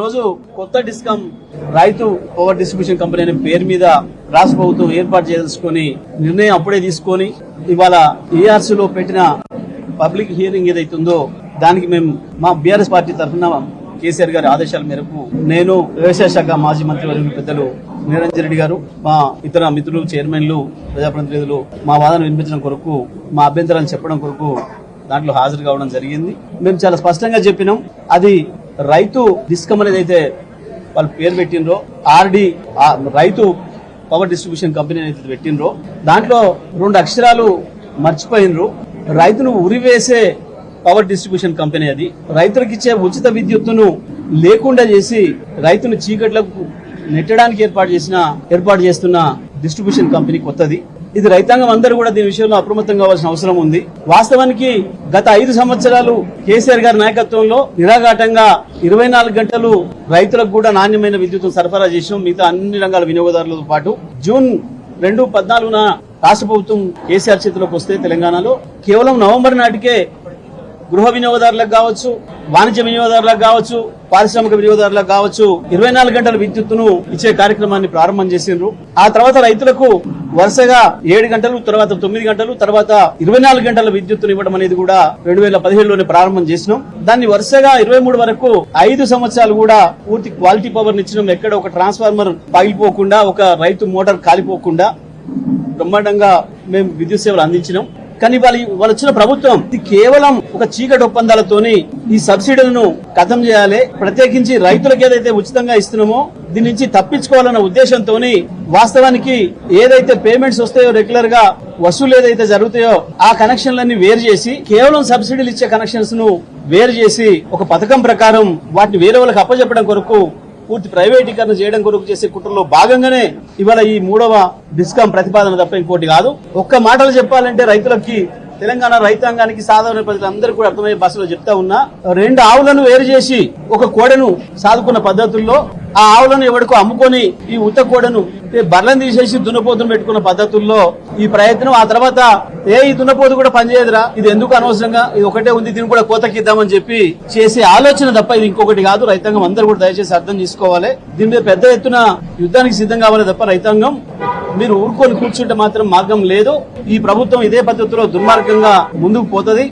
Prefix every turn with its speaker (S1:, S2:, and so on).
S1: రోజు కొత్త డిస్కమ్ రైతు పవర్ డిస్ట్రిబ్యూషన్ కంపెనీ అనే పేరు మీద రాష్ట్ర ప్రభుత్వం ఏర్పాటు చేసుకుని నిర్ణయం అప్పుడే తీసుకొని ఇవాళ ఏఆర్సీ లో పెట్టిన పబ్లిక్ హియరింగ్ ఏదైతుందో దానికి మేము మా బీఆర్ఎస్ పార్టీ తరఫున కేసీఆర్ గారి ఆదేశాల మేరకు నేను వ్యవసాయ శాఖ మాజీ మంత్రివర్యులు పెద్దలు నిరంజన్ రెడ్డి గారు మా ఇతర మిత్రులు చైర్మన్లు ప్రజాప్రతినిధులు మా వాదన వినిపించడం కొరకు మా అభ్యంతరాలను చెప్పడం కొరకు దాంట్లో హాజరు కావడం జరిగింది. మేము చాలా స్పష్టంగా చెప్పినాం, అది రైతు డిస్కమ్ అనేది అయితే వాళ్ళు పేరు పెట్టినరో ఆర్డి రైతు పవర్ డిస్ట్రిబ్యూషన్ కంపెనీ అయితే పెట్టినరో దాంట్లో 2 అక్షరాలు మర్చిపోయినరు. రైతును ఉరివేసే పవర్ డిస్ట్రిబ్యూషన్ కంపెనీ అది. రైతులకు ఇచ్చే ఉచిత విద్యుత్తును లేకుండా చేసి రైతును చీకట్లకు నెట్టడానికి ఏర్పాటు చేస్తున్న డిస్ట్రిబ్యూషన్ కంపెనీ కొత్తది. ఇది రైతాంగం అందరూ కూడా దీని విషయంలో అప్రమత్తం కావాల్సిన అవసరం ఉంది. వాస్తవానికి గత 5 సంవత్సరాలు కేసీఆర్ గారి నాయకత్వంలో నిరాఘాటంగా 24 గంటలు రైతులకు కూడా నాణ్యమైన విద్యుత్తును సరఫరా చేసినాం, మిగతా అన్ని రంగాల వినియోగదారులతో పాటు. జూన్ 14 రాష్ట్ర ప్రభుత్వం కేసీఆర్ చేతిలోకి వస్తే తెలంగాణలో కేవలం నవంబర్ నాటికే గృహ వినియోగదారులకు కావచ్చు, వాణిజ్య వినియోగదారులకు కావచ్చు, పారిశ్రామిక వినియోగదారులకు కావచ్చు 24 గంటల విద్యుత్తును ఇచ్చే కార్యక్రమాన్ని ప్రారంభం చేసిండ్రు. ఆ తర్వాత రైతులకు వరుసగా 7 గంటలు, తర్వాత 9 గంటలు, తర్వాత 24 గంటల విద్యుత్తును ఇవ్వడం అనేది కూడా 2017లోనే ప్రారంభం చేసినాం. దాన్ని వరుసగా 23 వరకు 5 సంవత్సరాలు కూడా పూర్తి క్వాలిటీ పవర్ ఇచ్చినాం. ఎక్కడ ఒక ట్రాన్స్ఫార్మర్ పగిలిపోకుండా, ఒక రైతు మోటార్ కాలిపోకుండా బ్రహ్మాండంగా మేము విద్యుత్ సేవలు అందించినాం. కానీ వాళ్ళు వచ్చిన ప్రభుత్వం ఇది కేవలం ఒక చీకటి ఒప్పందాలతోని ఈ సబ్సిడీలను ఖతం చేయాలి, ప్రత్యేకించి రైతులకు ఏదైతే ఉచితంగా ఇస్తున్నామో దీని నుంచి తప్పించుకోవాలన్న ఉద్దేశంతో వాస్తవానికి ఏదైతే పేమెంట్స్ వస్తాయో రెగ్యులర్ గా వసూలు ఏదైతే జరుగుతాయో ఆ కనెక్షన్లన్నీ వేరు చేసి కేవలం సబ్సిడీలు ఇచ్చే కనెక్షన్స్ ను వేరు చేసి ఒక పథకం ప్రకారం వాటిని వేరే వాళ్ళకి అప్పచెప్పడం కొరకు పూర్తి ప్రైవేటీకరణ చేయడం కొరకు చేసే కుట్రలో భాగంగానే ఇవాళ ఈ 3వ డిస్కమ్ ప్రతిపాదన తప్ప ఇంకోటి కాదు. ఒక్క మాటలు చెప్పాలంటే రైతులకి, తెలంగాణ రైతాంగానికి, సాధారణ ప్రజలందరూ కూడా అర్థమయ్యే భాషలో చెప్తా ఉన్నా, 2 ఆవులను వేరు చేసి ఒక కోడను సాదుకున్న పద్ధతుల్లో ఆ ఆవులను ఎవరికో అమ్ముకొని ఈ ఉత్త కోడను బర్లను తీసేసి దున్నపోతును పెట్టుకున్న పద్ధతుల్లో ఈ ప్రయత్నం. ఆ తర్వాత ఈ దున్నపోతు కూడా పనిచేయదురా, ఇది ఎందుకు అనవసరంగా, ఇది ఒకటే ఉంది, దీన్ని కూడా కోతకిద్దామని చెప్పి చేసే ఆలోచన తప్ప ఇది ఇంకొకటి కాదు. రైతాంగం అందరూ కూడా దయచేసి అర్థం చేసుకోవాలి. దీని మీద పెద్ద ఎత్తున యుద్ధానికి సిద్ధం కావాలి తప్ప రైతాంగం మీరు ఊరుకొని కూర్చుంటే మాత్రం మార్గం లేదు. ఈ ప్రభుత్వం ఇదే పద్ధతిలో దుర్మార్గంగా ముందుకు పోతుంది.